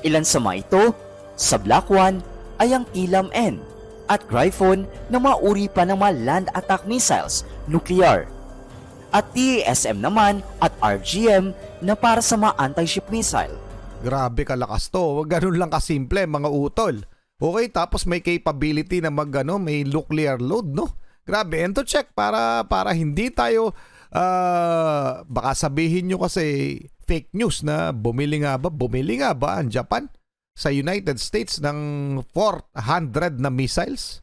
Ilan sa mga ito, sa Black One ay ang TLAM-N at Gryphon na mauri pa ng mga land attack missiles, nuclear. At TASM naman at RGM na para sa mga anti-ship missile. Grabe kalakas to. Ganun lang kasimple mga utol. Okay, tapos may capability na may nuclear load, no? Grabe, and to check para hindi tayo baka sabihin nyo kasi fake news na bumili nga ba ang Japan sa United States ng 400 na missiles?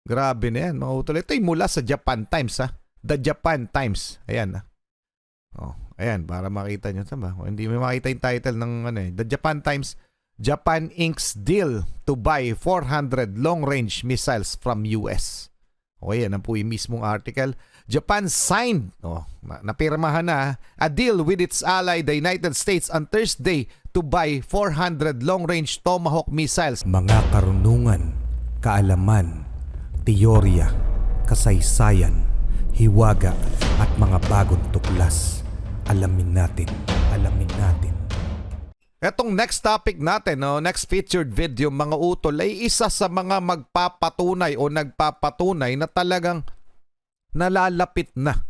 Grabe na yan mga utol. Ito ay mula sa Japan Times ha. The Japan Times. Ayan ha. Oh, ayan para makita nyo. Tama? Hindi mo makita yung title ng The Japan Times. Japan inks deal to buy 400 long-range missiles from US. Okay, yan po yung mismong article. Japan signed, napirmahan na, a deal with its ally, the United States, on Thursday to buy 400 long-range Tomahawk missiles. Mga karunungan, kaalaman, teorya, kasaysayan, hiwaga, at mga bagong tuklas. Alamin natin. Etong next topic natin, next featured video mga utol ay isa sa mga magpapatunay o nagpapatunay na talagang nalalapit na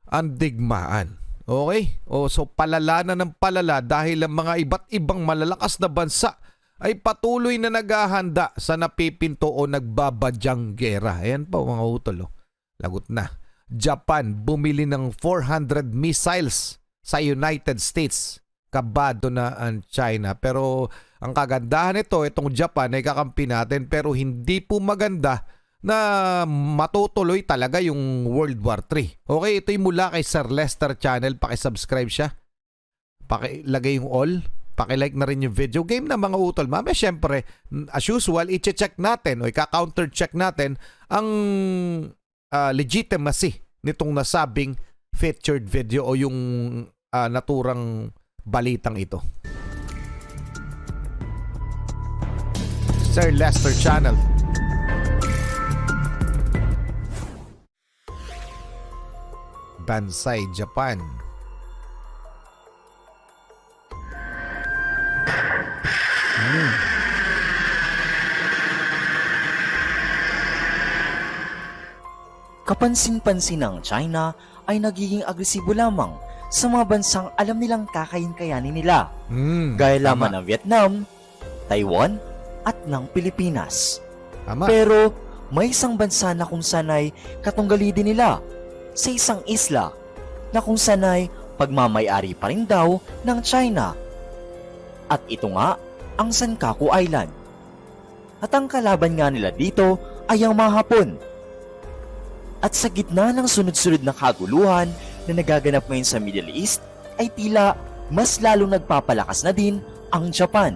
ang digmaan. Okay? So palala na ng palala dahil ang mga iba't ibang malalakas na bansa ay patuloy na naghahanda sa napipinto o nagbabadyang gera. Ayan pa mga utol. Lagot na. Japan bumili ng 400 missiles sa United States. Kabado na ang China. Pero ang kagandahan nito, itong Japan ay kakampi natin pero hindi po maganda na matutuloy talaga yung World War III. Okay, ito'y mula kay Sir Lester Channel. Pakisubscribe siya. Pakilagay yung all. Pakilike na rin yung video game na mga utol. Mamaya syempre, as usual, i-check natin o i-counter check natin ang legitimacy nitong nasabing featured video o yung naturang balitang ito. Sir Lester Channel. Bansai, Japan. Kapansin-pansin ng China ay nagiging agresibo lamang sa mga bansang alam nilang kakayanin nila, gaya lamang ng Vietnam, Taiwan, at ng Pilipinas. Tama. Pero may isang bansa na kung sanay katunggali din nila sa isang isla na kung sanay pagmamayari pa rin daw ng China. At ito nga ang Senkaku Island. At ang kalaban nga nila dito ay ang mga Hapon. At sa gitna ng sunod-sunod na kaguluhan na nagaganap ngayon sa Middle East ay tila mas lalong nagpapalakas na din ang Japan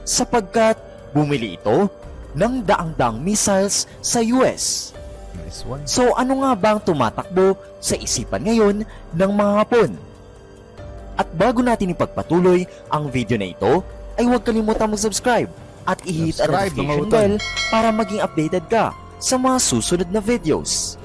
sapagkat bumili ito ng daang-daang missiles sa US. Nice one. So ano nga ba ang tumatakbo sa isipan ngayon ng mga Hapon? At bago natin ipagpatuloy ang video na ito ay huwag kalimutang mag-subscribe at i-hit ang notification bell para maging updated ka sa mga susunod na videos.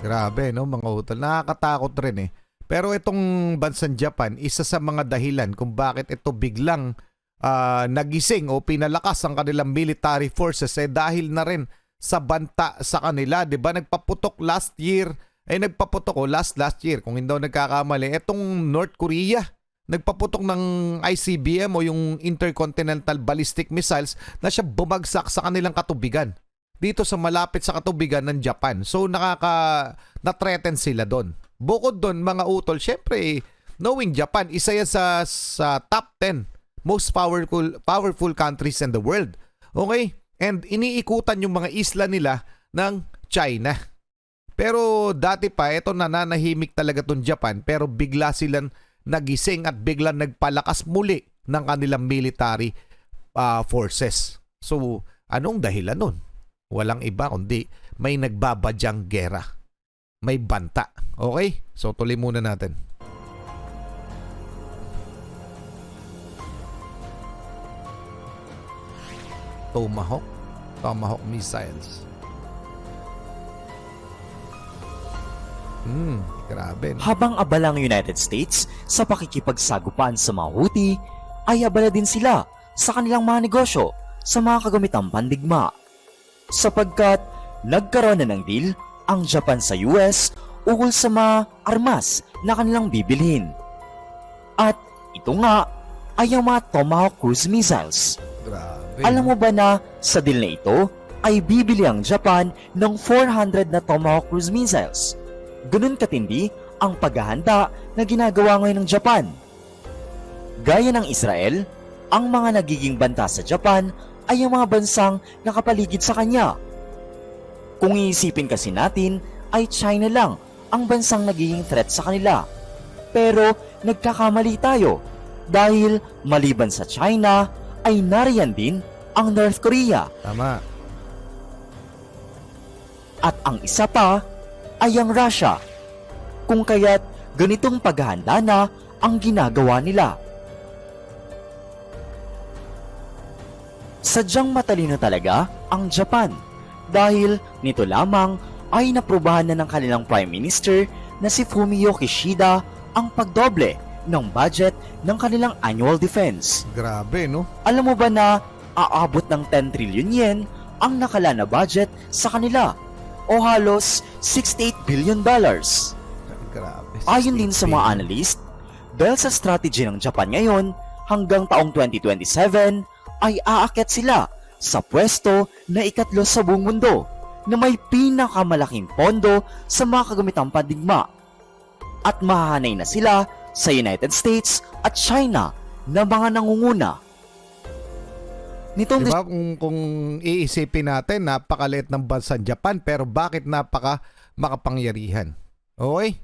Grabe, no, mga utol. Nakakatakot rin eh. Pero itong bansang Japan, isa sa mga dahilan kung bakit ito biglang nagising o pinalakas ang kanilang military forces dahil na rin sa banta sa kanila. Diba? Nagpaputok last year, last year, kung hindi nagkakamali, itong North Korea. Nagpaputok ng ICBM o yung Intercontinental Ballistic Missiles na siya bumagsak sa kanilang katubigan. Dito sa malapit sa katubigan ng Japan. So na-threaten sila doon. Bukod doon mga utol, syempre knowing Japan, isa yan sa top 10 most powerful countries in the world. Okay? And iniikutan yung mga isla nila ng China. Pero dati pa, ito nananahimik talaga tong Japan pero bigla silang nagising at biglang nagpalakas muli ng kanilang military forces. So anong dahilan nun? Walang iba kundi may nagbabadyang gera. May banta. Okay? So tuloy muna natin. Tomahawk missiles. Grabe. Habang abala ang United States sa pakikipagsagupaan sa mga Houthi, ay abala din sila sa kanilang mga negosyo sa mga kagamitang pandigma. Sapagkat nagkaroon na ng deal ang Japan sa US ukol sa mga armas na kanilang bibilhin. At ito nga ay ang mga Tomahawk cruise missiles. Grabe. Alam mo ba na sa deal na ito ay bibili ang Japan ng 400 na Tomahawk cruise missiles? Ganun katindi ang paghahanda na ginagawa ngayon ng Japan. Gaya ng Israel, ang mga nagiging banta sa Japan ay ang mga bansang nakapaligid sa kanya. Kung iisipin kasi natin, ay China lang ang bansang nagiging threat sa kanila. Pero nagkakamali tayo dahil maliban sa China ay nariyan din ang North Korea Tama. at ang isa pa ay ang Russia. Kung kaya't ganitong paghahanda na ang ginagawa nila. Sadyang matalino talaga ang Japan dahil nito lamang ay naprubahan na ng kanilang Prime Minister na si Fumio Kishida ang pagdoble ng budget ng kanilang annual defense. Grabe, no? Alam mo ba na aabot ng 10 trillion yen ang nakala na budget sa kanila o halos $68 billion. Grabe. Ayon din sa mga analyst, dahil sa strategy ng Japan ngayon, hanggang taong 2027 ay aakyat sila sa pwesto na ikatlo sa buong mundo na may pinakamalaking pondo sa mga kagamitang pandigma. At mahahanay na sila sa United States at China na mga nangunguna. Nitong Diba kung iisipin natin, napakaliit ng bansa Japan pero bakit napaka makapangyarihan? Okay?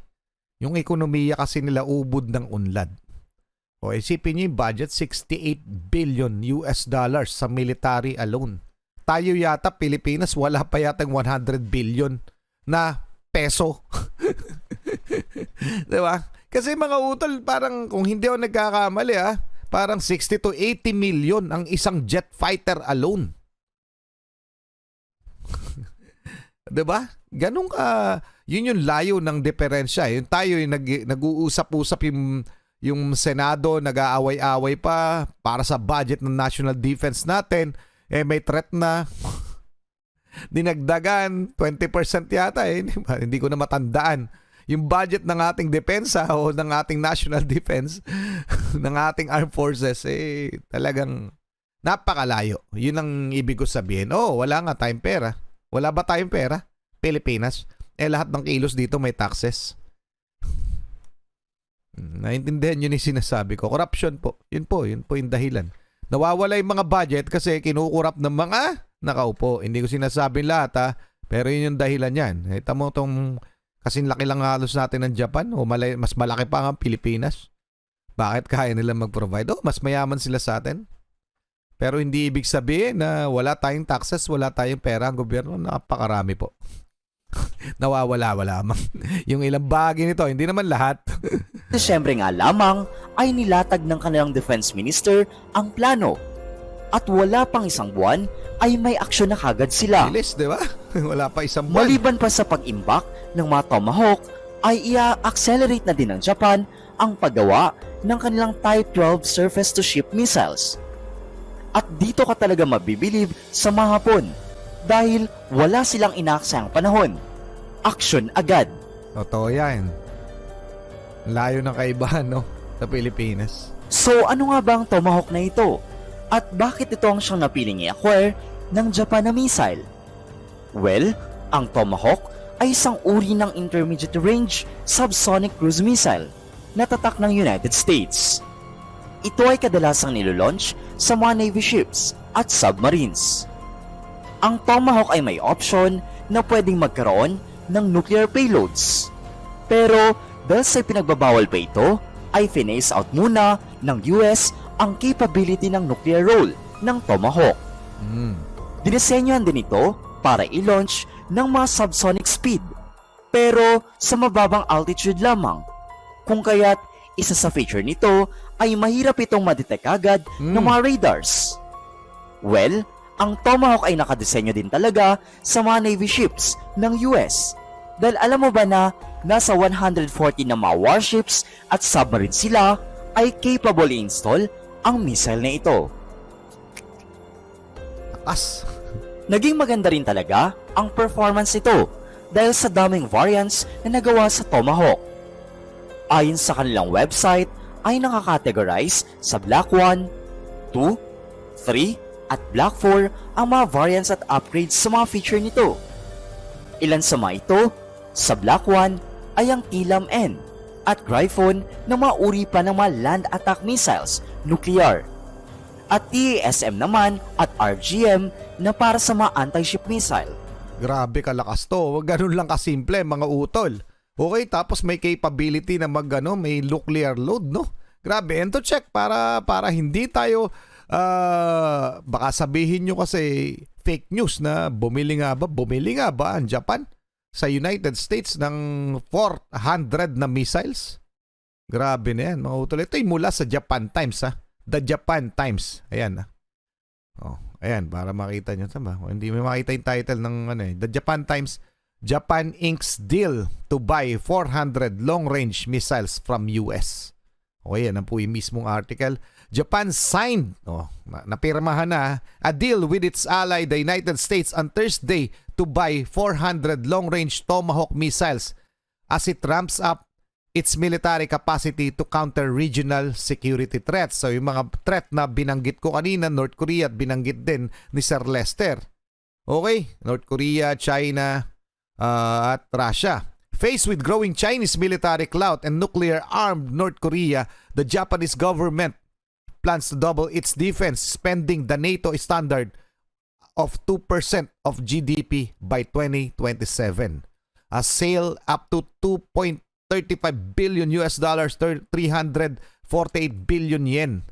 Yung ekonomiya kasi nila ubod ng unlad. O isipin nyo yung budget, 68 billion US dollars sa military alone. Tayo yata, Pilipinas, wala pa yata 100 billion na peso. Diba? Kasi mga utol, parang kung hindi ako nagkakamali parang 60 to 80 million ang isang jet fighter alone. Diba? Ganun ka, yun yung layo ng diferensya. Yung tayo yung nag-uusap-usap yung Senado, nag-aaway-away pa para sa budget ng national defense natin. May threat na dinagdagan 20% yata Hindi ko na matandaan. Yung budget ng ating depensa o ng ating national defense, ng ating armed forces, talagang napakalayo. Yun ang ibig ko sabihin. Wala nga tayong pera. Wala ba tayong pera? Pilipinas. Lahat ng kilos dito may taxes. Naintindihan yun yung sinasabi ko. Corruption po. Yun po yung dahilan. Nawawala yung mga budget kasi kinukurap ng mga nakaupo. Hindi ko sinasabing lahat pero yun yung dahilan yan. Kita mo itong kasing laki lang halos natin ng Japan o mas malaki pa ang Pilipinas. Bakit kaya nila mag-provide? Mas mayaman sila sa atin. Pero hindi ibig sabihin na wala tayong taxes, wala tayong pera ang gobyerno. Napakarami po. Nawawala lamang. Yung ilang bahagi nito, hindi naman lahat. Desyembre nga lamang ay nilatag ng kanilang defense minister ang plano. At wala pang isang buwan ay may aksyon na kagad sila. Bilis, di ba? Wala pa isang buwan. Maliban pa sa pag-imbak ng mga Tomahawk, ay i-accelerate na din ng Japan ang paggawa ng kanilang Type 12 surface-to-ship missiles. At dito ka talaga mabibilib sa mga Hapon dahil wala silang inaaksayang panahon. Aksyon agad. Totoo yan. Layo ng kaibahan, no? Sa Pilipinas. So ano nga ba ang Tomahawk na ito? At bakit ito ang siyang napiling i-acquire ng Japan na missile? Well, ang Tomahawk ay isang uri ng intermediate range subsonic cruise missile na tatak ng United States. Ito ay kadalasang nilolaunch sa mga Navy ships at submarines. Ang Tomahawk ay may option na pwedeng magkaroon ng nuclear payloads. Pero dahil sa pinagbabawal pa ito, ay phase out muna ng US ang capability ng nuclear role ng Tomahawk. Dinesenyohan din ito para i-launch ng mga subsonic speed, pero sa mababang altitude lamang. Kung kaya't isa sa feature nito ay mahirap itong madetect agad ng mga radars. Well, ang Tomahawk ay nakadesenyo din talaga sa mga Navy ships ng US. Dahil alam mo ba na nasa 140 na mga warships at submarine sila ay capable i-install ang missile na ito. As. Naging maganda rin talaga ang performance nito dahil sa daming variants na nagawa sa Tomahawk. Ayon sa kanilang website ay nakakategorize sa Black 1, 2, 3 at Black 4 ang mga variants at upgrades sa mga feature nito. Ilan sa mga ito, sa Black 1 ay ang TLAM-N at Gryphon na mauri pa ng mga land attack missiles, nuclear. At TASM naman at RGM na para sa mga anti-ship missile. Grabe kalakas to. Ganun lang kasimple mga utol. Okay, tapos may capability na may nuclear load, no? Grabe, and to check para hindi tayo baka sabihin nyo kasi fake news na bumili nga ba ang Japan sa United States ng 400 na missiles? Grabe na yan mga utol. Ito'y mula sa Japan Times ha. The Japan Times. Ayan. Oh, ayan para makita nyo. Tama? Hindi mo makita yung title ng The Japan Times. Japan inks deal to buy 400 long-range missiles from US. Okay, yan ang po yung mismong article. Japan signed, napirmahan na, a deal with its ally, the United States, on Thursday to buy 400 long-range Tomahawk missiles as it ramps up its military capacity to counter regional security threats. So yung mga threat na binanggit ko kanina, North Korea at binanggit din ni Sir Lester. Okay, North Korea, China, at Russia. Faced with growing Chinese military clout and nuclear-armed North Korea, the Japanese government plans to double its defense spending, the NATO standard of 2% of GDP by 2027. A sale up to 2.35 billion US dollars, 348 billion yen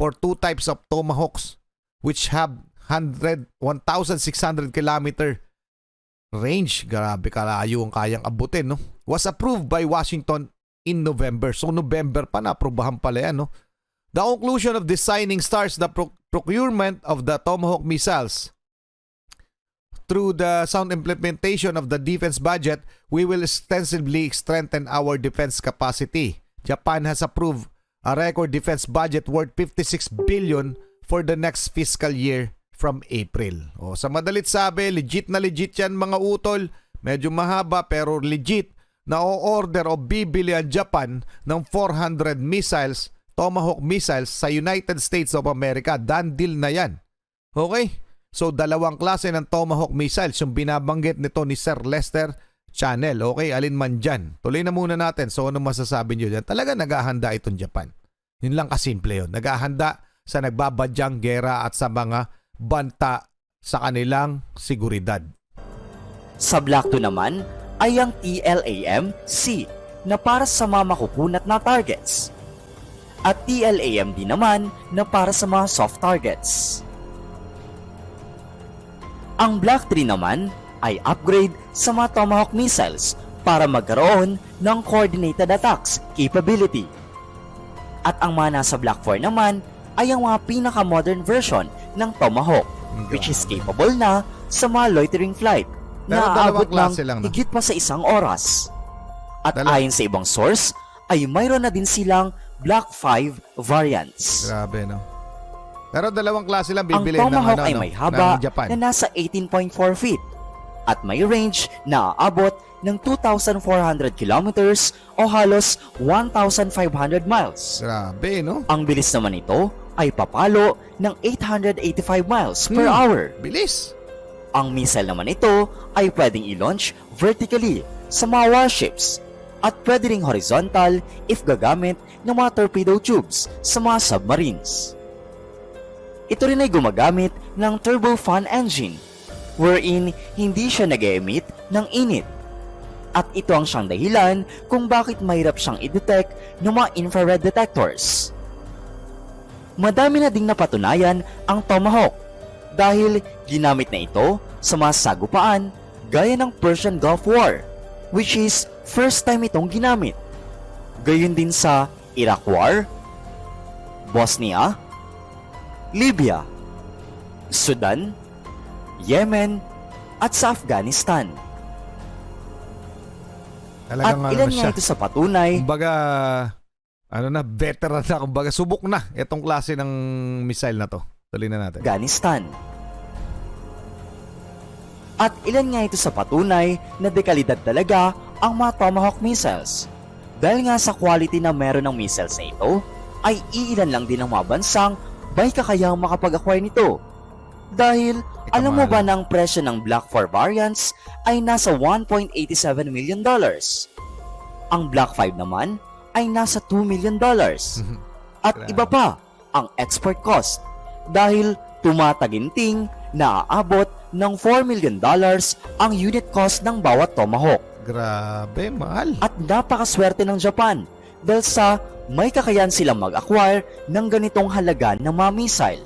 for two types of Tomahawks which have 1,600 kilometer range. Grabe kalayo ang kayang abutin, no? Was approved by Washington in November. So November pa na aprobahan pala yan, no? The conclusion of this signing starts the procurement of the Tomahawk missiles. Through the sound implementation of the defense budget, we will extensively strengthen our defense capacity. Japan has approved a record defense budget worth 56 billion for the next fiscal year from April. O, sa madalit sabi, legit na legit yan mga utol. Medyo mahaba pero legit na o-order o bibili ang Japan ng 400 missiles, Tomahawk missiles sa United States of America. Done deal na yan. Okay? So, dalawang klase ng Tomahawk missiles yung binabanggit nito ni Sir Lester Channel. Okay? Alin man dyan. Tuloy na muna natin. So, ano masasabi nyo dyan? Talaga naghahanda itong Japan. Yun lang kasimple yun. Naghahanda sa nagbabadyang gera at sa mga banta sa kanilang seguridad. Sa Black 2 naman ay ang TLAM-C na para sa mga makukunat na targets. At TLAM-D naman na para sa mga soft targets. Ang Black 3 naman ay upgrade sa mga Tomahawk missiles para magkaroon ng coordinated attacks capability. At ang mga nasa Black 4 naman ay ang mga pinaka-modern version ng Tomahawk, which is capable na sa mga loitering flight na aabot ng higit pa sa 1 oras. At ayon sa ibang source, ay mayroon na din silang Black 5 variants. Grabe, no? Pero dalawang klase lang bibili ng Tomahawk ay may haba na nasa 18.4 feet at may range na aabot ng 2,400 kilometers o halos 1,500 miles. Grabe, no? Ang bilis naman ito ay papalo ng 885 miles per hour. Bilis! Ang missile naman ito ay pwedeng i-launch vertically sa mga warships at pwede ring horizontal if gagamit ng mga torpedo tubes sa mga submarines. Ito rin ay gumagamit ng turbofan engine wherein hindi siya nag-emit ng init. At ito ang siyang dahilan kung bakit mahirap siyang i-detect ng mga infrared detectors. Madami na ding napatunayan ang Tomahawk dahil ginamit na ito sa mga sagupaan gaya ng Persian Gulf War, which is first time itong ginamit. Gayon din sa Iraq War, Bosnia, Libya, Sudan, Yemen, at sa Afghanistan. At Talagang ilan ano nga siya. ito sa patunay Kumbaga, ano na, veteran na. Kumbaga, subok na itong klase ng missile na to. Tuloy na natin. Afghanistan. At ilan nga ito sa patunay na dekalidad talaga ang mga Tomahawk missiles. Dahil nga sa quality na meron ng missiles na ito, ay iilan lang din ang mga bansang may kakayahang makapag-acquire nito. Dahil alam mo ba na ang presyo ng Block 4 variants ay nasa $1.87 million. Ang Block 5 naman ay nasa $2 million. At iba pa ang export cost dahil tumataginting na aabot ng $4 million ang unit cost ng bawat Tomahawk. Grabe, mahal. At napakaswerte ng Japan dahil sa may kakayahan silang mag-acquire ng ganitong halaga ng mga missile.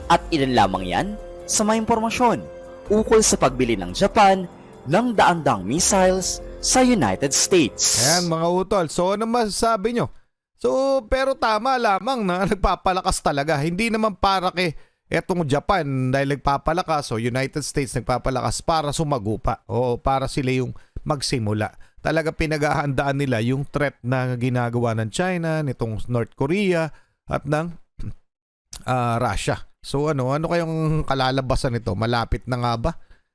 At ilan lamang yan sa mga impormasyon ukol sa pagbili ng Japan ng daan-daang missiles sa United States. Ayan mga utol. So ano masasabi nyo? So pero tama lamang na nagpapalakas talaga. Hindi naman para kay etong Japan dahil nagpapalakas o United States nagpapalakas para sumagupa o para sila yung magsimula. Talaga pinaghahandaan nila yung threat na ginagawa ng China, nitong North Korea at ng Russia. So ano kayong kalalabasan nito? Malapit na nga ba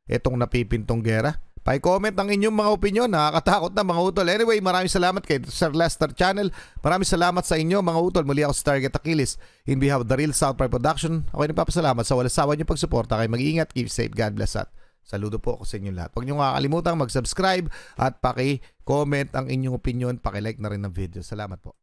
itong napipintong gera? Pa-comment ang inyong mga opinyon. Nakakatakot na mga utol. Anyway, maraming salamat kay Sir Lester Channel. Maraming salamat sa inyo mga utol. Muli ako si Target Achilles. In behalf of the Real South Pride Production, ako ay nagpapasalamat sa walang sawa niyong pagsuporta. Kayo mag-iingat, keep safe, God bless at saludo po ako sa inyo lahat. Huwag niyo kakalimutan mag-subscribe at paki-comment ang inyong opinyon. Paki-like na rin ng video. Salamat po.